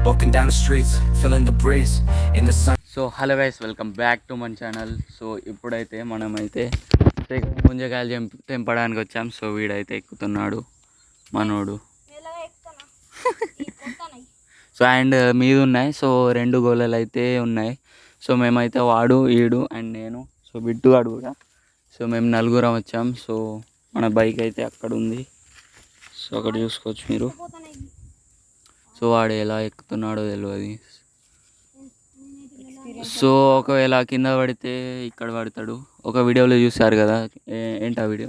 walking down the streets, feeling the breeze in the sun. So hello guys, welcome back to మన channel. So ఇప్పుడైతే మనమైతే ముంజకాయలు తెంపడానికి వచ్చాం. So వీడైతే ఎక్కుతున్నాడు మనోడు. సో అండ్ మీద ఉన్నాయి. సో 2 గోళలు అయితే ఉన్నాయి. సో మేమైతే వాడు, ఈడు అండ్ నేను, సో బిట్టుగాడు కూడా. సో మేము 4 వచ్చాం. సో మన బైక్ అయితే అక్కడ ఉంది. సో అక్కడ చూసుకోవచ్చు మీరు. సో వాడు ఎలా ఎక్కుతున్నాడో తెలియదు. సో ఒకవేళ కింద పడితే ఇక్కడ పడతాడు. ఒక వీడియోలో చూసారు కదా, ఏంటి ఆ వీడియో?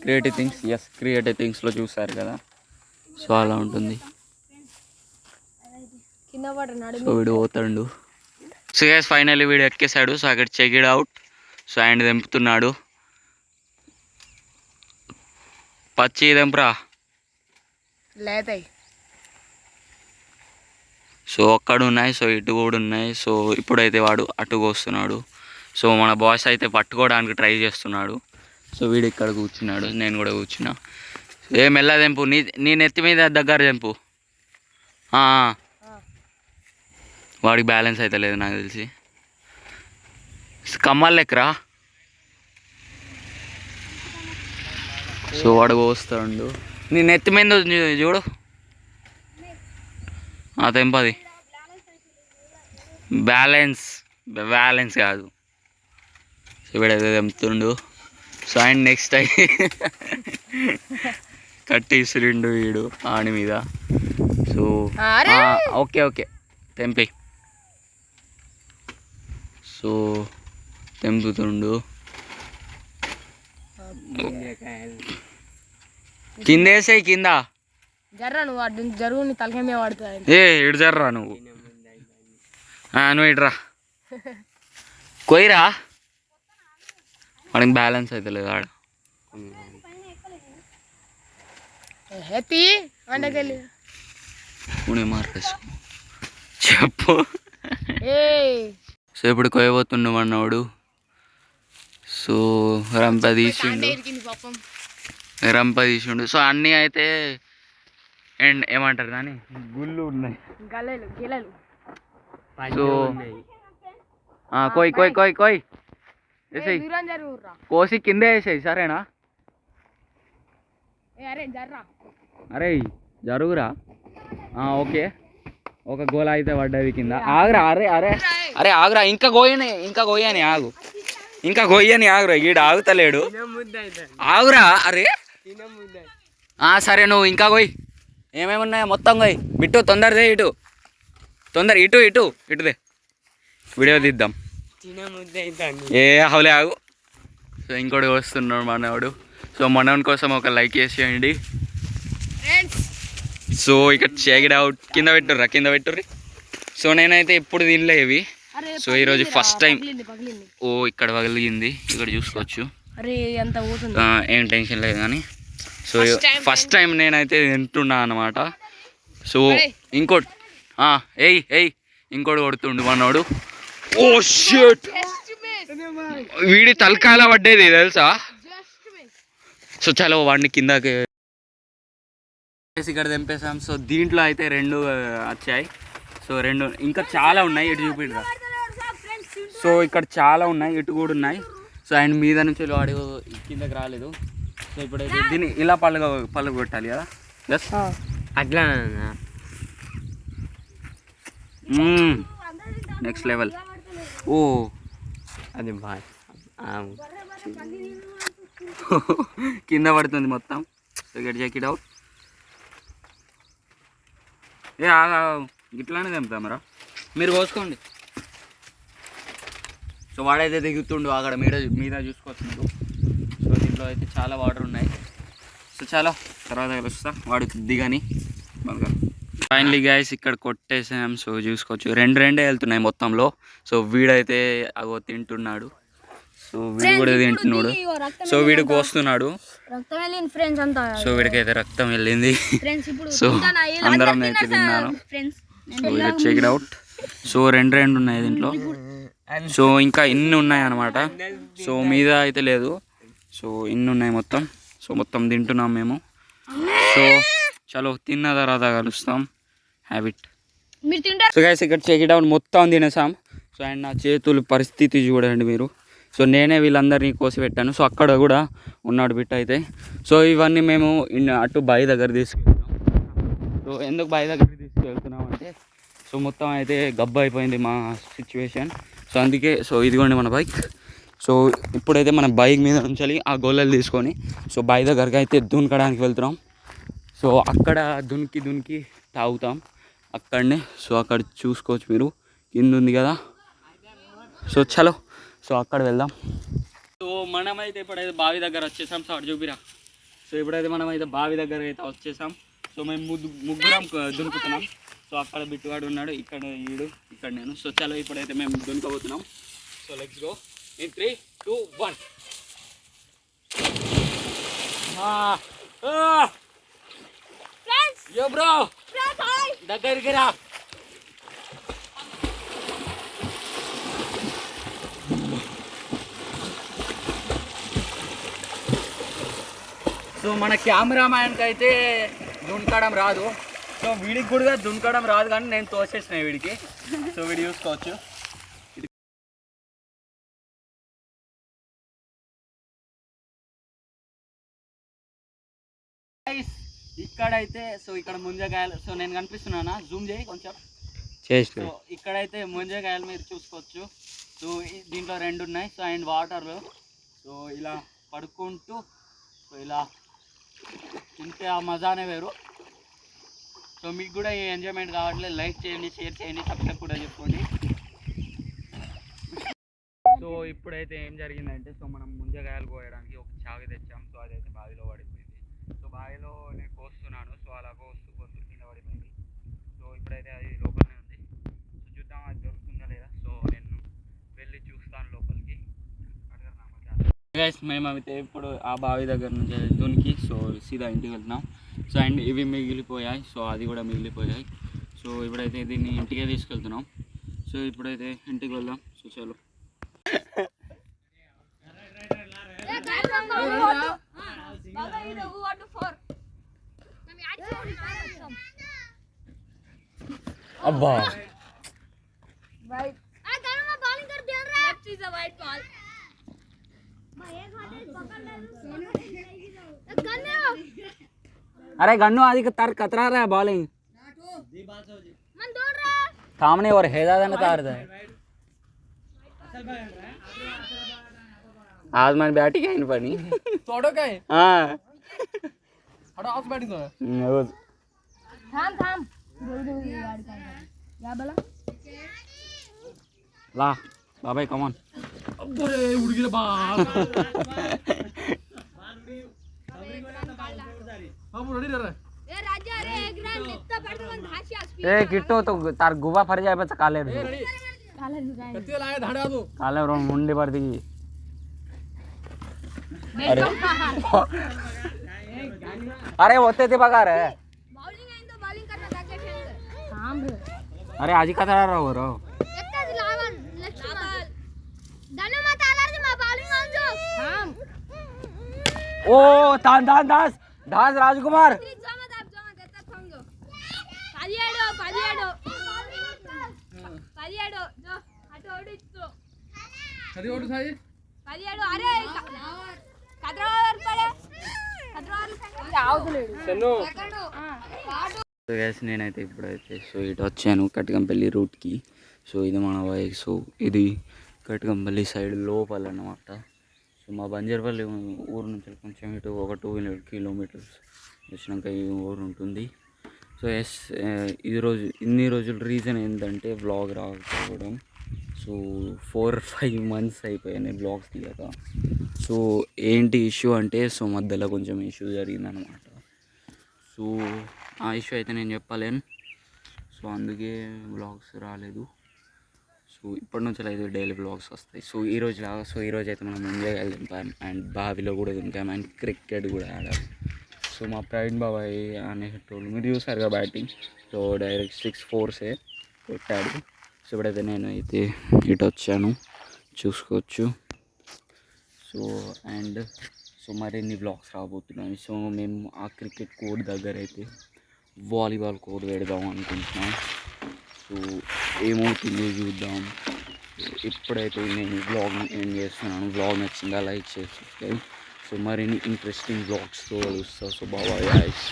Creative things. క్రియేటివ్ థింగ్స్లో చూసారు కదా. సో అలా ఉంటుంది. సో వీడు పోతాడు. సో గైస్ ఫైనల్లీ వీడు ఎక్కేసాడు. సో అక్కడ చెక్ ఇట్ అవుట్. సో ఆయన తెంపుతున్నాడు. పచ్చి తెంపురా. సో అక్కడ ఉన్నాయి. సో ఇటు కూడా ఉన్నాయి. సో ఇప్పుడైతే వాడు అటు కోస్తున్నాడు. సో మన బాయ్స్ అయితే పట్టుకోవడానికి ట్రై చేస్తున్నాడు. సో వీడు ఇక్కడ కూర్చున్నాడు, నేను కూడా కూర్చున్నా. ఏ మెల్ల తెంపు, నీ నెత్తి మీద దగ్గర తెంపు. వాడికి బ్యాలెన్స్ అయితే లేదు నాకు తెలిసి. కమ్మల్ లెక్కరా. సో వాడు కోస్తాడు. నీ నెత్తి మీద చూడు. తెంపది. బ్యాలెన్స్ కాదు. సో వీడైతే తెంపుతుండు. సో అండ్ నెక్స్ట్ కట్టి ఇసురిండు వీడు ఆని మీద. సో ఓకే తెంపి. సో తెంపుతుండు. కింద వేసాయి, కింద జర్రా నువ్వు జరువు, నీ తలకాయ మీద పడుతుంది. ఇటు జర్రా నువ్వు ఇటురా. కొయ్యరా. వాడికి బ్యాలెన్స్ అయితే లేదు ఆడ. పుణే మార్కెస్ చెప్పు. సో ఇప్పుడు కొయ్యబోతుండు మనోడు. సో రంప తీసిండు. సో అన్నీ అయితే అండ్ ఏమంటారు కానీ గుళ్ళు ఉన్నాయి. సో కొయ్ వేసేయి, కోసి కింద వేసేయి. సరేనా? అరే జరుగురా. ఓకే, ఒక గోల అయితే పడ్డది కింద. ఆగురా. అరే ఆగురా. ఇంకా గోయని ఆగురా. ఈడు ఆగుతలేడు. ఆగురా. అరే సరే నువ్వు ఇంకా కోయ్. ఏమేమి ఉన్నాయో మొత్తం కోయ్. బిట్టు తొందరదే. ఇటుదే వీడియో తీద్దాం. హౌలే ఆగు. సో ఇంకోటి వస్తున్నాడు మనవాడు. సో మనవని కోసం ఒక లైక్ చేసేయండి. సో ఇక్కడ చెక్ ఇట్ అవుట్. కింద పెట్టుర్రి. సో నేనైతే ఎప్పుడు తినలే ఇవి. సో ఈరోజు ఫస్ట్ టైం. ఇక్కడ పగిలింది, ఇక్కడ చూసుకోవచ్చు. ఏం టెన్షన్ లేదు కానీ. సో ఫస్ట్ టైం నేనైతే తింటున్నా అన్నమాట. సో ఇంకోటి ఇంకోటి కొడుతుండు మనోడు. ఓ షిట్, వీడి తలకాయలా పడ్డేది తెలుసా. సో చలో వాడిని కిందకి ఇక్కడ తెంపేసాం. సో దీంట్లో అయితే 2 వచ్చాయి. సో 2 ఇంకా చాలా ఉన్నాయి. ఇటు చూపిడ్రా. సో ఇక్కడ చాలా ఉన్నాయి, ఇటు కూడా ఉన్నాయి. సో ఆయన మీద నుంచి వాడు కిందకి రాలేదు. సో ఇప్పుడైతే దీన్ని ఇలా పళ్ళు కొట్టాలి కదా. ఎస్ అట్లా నెక్స్ట్ లెవెల్. అది బాయ్. కింద పడుతుంది మొత్తం. So check it out. ఇట్లానే తెంపుతామరా, మీరు కోసుకోండి. సో వాడైతే దిగుతుండు అక్కడ మీద చూసుకోవచ్చు. సో దీంట్లో అయితే చాలా వాటర్ ఉన్నాయి. సో చాలా తర్వాత కలుస్తా. వాడు దిగని బాగా. ఫైనలీ గైస్ ఇక్కడ కొట్టేసాం. సో చూసుకోవచ్చు 2 వెళ్తున్నాయి మొత్తంలో. సో వీడైతే అగో తింటున్నాడు. సో వీడు కూడా తింటున్నాడు. సో వీడికి వస్తున్నాడు. సో వీడికైతే రక్తం వెళ్ళింది. సో అందరం అయితే తిన్నాను. So check it out. So 2 ఉన్నాయి దీంట్లో. సో ఇంకా ఇన్ని ఉన్నాయి అన్నమాట. సో మీద అయితే లేదు. సో ఇన్ని ఉన్నాయి మొత్తం. సో మొత్తం తింటున్నాం మేము. సో చలో తిన్న తర్వాత కలుస్తాం. హ్యాబిట్. మీరు తింటారు. సో గైస్ ఇక్కడ చెక్ డౌన్ మొత్తం తినేసాం. సో అండ్ నా చేతులు పరిస్థితి చూడండి మీరు. సో నేనే వీళ్ళందరినీ కోసి పెట్టాను. సో అక్కడ కూడా ఉన్నాడు బిట్ అయితే. సో ఇవన్నీ మేము అటు బావి దగ్గర తీసుకెళ్తున్నాం. సో ఎందుకు బావి దగ్గరికి తీసుకెళ్తున్నాం అంటే సో మొత్తం అయితే గబ్బు అయిపోయింది మా సిచ్యువేషన్. సో అందుకే సో ఇదిగోండి మన బైక్. సో ఇప్పుడైతే మన బైక్ మీద నుంచి ఆ గొల్లలు తీసుకొని సో బావి దగ్గరికి అయితే దునకడానికి వెళ్తున్నాం. సో అక్కడ దునికి తాగుతాం అక్కడనే. సో అక్కడ చూసుకోవచ్చు మీరు, కింద ఉంది కదా. సో చలో సో అక్కడ వెళ్దాం. సో మనమైతే ఇప్పుడైతే బావి దగ్గర వచ్చేసాం. సో అటు చూపిరా. సో ఇప్పుడైతే మనమైతే బావి దగ్గర అయితే వచ్చేసాం. సో మేము ముగ్గురం దునుకుతున్నాం. సో అక్కడ బిట్టువాడు ఉన్నాడు, ఇక్కడ ఈడు, ఇక్కడ నేను. సో చలో ఇప్పుడైతే మేము దునుకబోతున్నాం. So let's go in 3, 2, 1. యో బ్రో దగ్గరికి రా. సో మన కెమెరామ్యాన్కి అయితే దునకడం రాదు. సో వీడికి కూడా దునకడం రాదు, కానీ నేను తోసేసిన వీడికి. సో వీడు చూసుకోవచ్చు. ఇక్కడైతే సో ఇక్కడ ముంజకాయలు. సో నేను కనిపిస్తున్నానా? జూమ్ చేయి కొంచెం. సో ఇక్కడైతే ముంజకాయలు మీరు చూసుకోవచ్చు. సో దీంట్లో 2 ఉన్నాయి. సో అండ్ వాటర్లో సో ఇలా పడుకుంటూ సో ఇలా తింటే ఆ మజానే వేరు. సో మీకు కూడా ఈ ఎంజాయ్మెంట్ కావట్లేదు, లైక్ చేయండి, షేర్ చేయండి, సబ్స్క్రైబ్ కూడా చేసుకోండి. సో ఇప్పుడైతే ఏం జరిగిందంటే సో మనం ముంజకాయలు కోయడానికి ఒక చావి తెచ్చాం. సో అదైతే బావిలో పడిపోయింది. సో బావిలో నేను కోస్తున్నాను. సో అలా కోస్తూ కింద పడిపోయింది. సో ఇప్పుడైతే అది లోపలనే ఉంది. సో చూద్దాం అది దొరుకుతుందా లేదా. సో నేను వెళ్ళి చూస్తాను లోపలికి. గైస్ మేమైతే ఇప్పుడు ఆ బావి దగ్గర నుంచి దునికి సో సీదా ఇంటికి వెళ్తున్నాం. సో అండ్ ఇవి మిగిలిపోయాయి. సో అది కూడా మిగిలిపోయాయి. సో ఇప్పుడైతే దీన్ని ఇంటికే తీసుకెళ్తున్నాం. సో ఇప్పుడైతే ఇంటికి వెళ్దాం. సో చలో. అబ్బా अरे गन्नू आदि का तार कतरा रहा है बॉलिंग सामने और है ज्यादा ना तार है आज मैं बैटिंग है इन पनी तोड़ो क्या है? हाँ हटो आज बैटिंग तो है थाम क्या बोला ला बाबा कम ऑन अरे उड़ गया बाल हम रेडी रह रहे ए राजा रे एक रन इतना पड़ रहा धासिया स्पीड ए किट्टो तो तार गुबा फर जाए बस काले रे काले दुकान कत्ते लाए धाड़ा तू काले रो मुंडी पर दी अरे अरे होते थे बगा रे बॉलिंग आइन तो बॉलिंग करना ताके फेंक थाम रे अरे आज का थरा रो एकटा लावन लक्ष्मण धनु मत आलार मा बॉलिंग आन जो थाम ओ दास राजकुमार जमा देता थाम जो पालियाडो जो अटो ओडिस्तो सरी ओड साई पालियाडो अरे कद्रावर पड़े आवదులేడు సన్ను సో గైస్ నేనైతే ఇప్పుడైతే సో ఇటు వచ్చాను కట్టకంపల్లి రూట్కి. సో ఇది మన బైక్. సో ఇది కట్టకంపల్లి సైడ్ లోపల అన్నమాట. సో మా బంజర్పల్లి ఊరు నుంచి కొంచెం ఇటు ఒక 2 కిలోమీటర్స్ వచ్చినాక ఈ ఊరు ఉంటుంది. సో ఎస్ ఇన్ని రోజులు రీజన్ ఏంటంటే వ్లాగ్ రాకపోవడం. సో 4-5 months అయిపోయాయి వ్లాగ్స్ తీయక. సో ఏంటి ఇష్యూ అంటే సో మధ్యలో కొంచెం ఇష్యూ జరిగిందనమాట. సో ఆ ఇష్యూ అయితే నేను చెప్పలేను. సో అందుకే వ్లాగ్స్ రాలేదు. సో ఇప్పటి నుంచి అయితే డైలీ వ్లాగ్స్ వస్తాయి. సో ఈరోజు లాగా సో ఈరోజు అయితే మనం ఎంజాయ్ దింపాం అండ్ బావిలో కూడా దింపాం అండ్ క్రికెట్ కూడా ఆడాం. సో మా ప్రవీణ్ బాబాయ్ అనేటోళ్ళు మీరు చూసారుగా బ్యాటింగ్. సో డైరెక్ట్ 6 4s కొట్టాడు. సో ఇప్పుడైతే నేను అయితే ఇటు వచ్చాను చూసుకోవచ్చు. సో అండ్ సో మరిన్ని బ్లాగ్స్ రాబోతున్నాయి. సో మేము ఆ క్రికెట్ కోర్ట్ దగ్గర అయితే వాలీబాల్ కోర్ట్ పెడదాం అనుకుంటున్నాం. సో ఏమవుతుందో చూద్దాం. ఇప్పుడైతే నేను ఈ బ్లాగ్ని ఎండ్ చేస్తున్నాను. బ్లాగ్ నచ్చిందా లైక్ చేసి సబ్స్క్రైబ్. సో మరిన్ని ఇంట్రెస్టింగ్ బ్లాగ్స్తో కలుస్తా. So bye guys.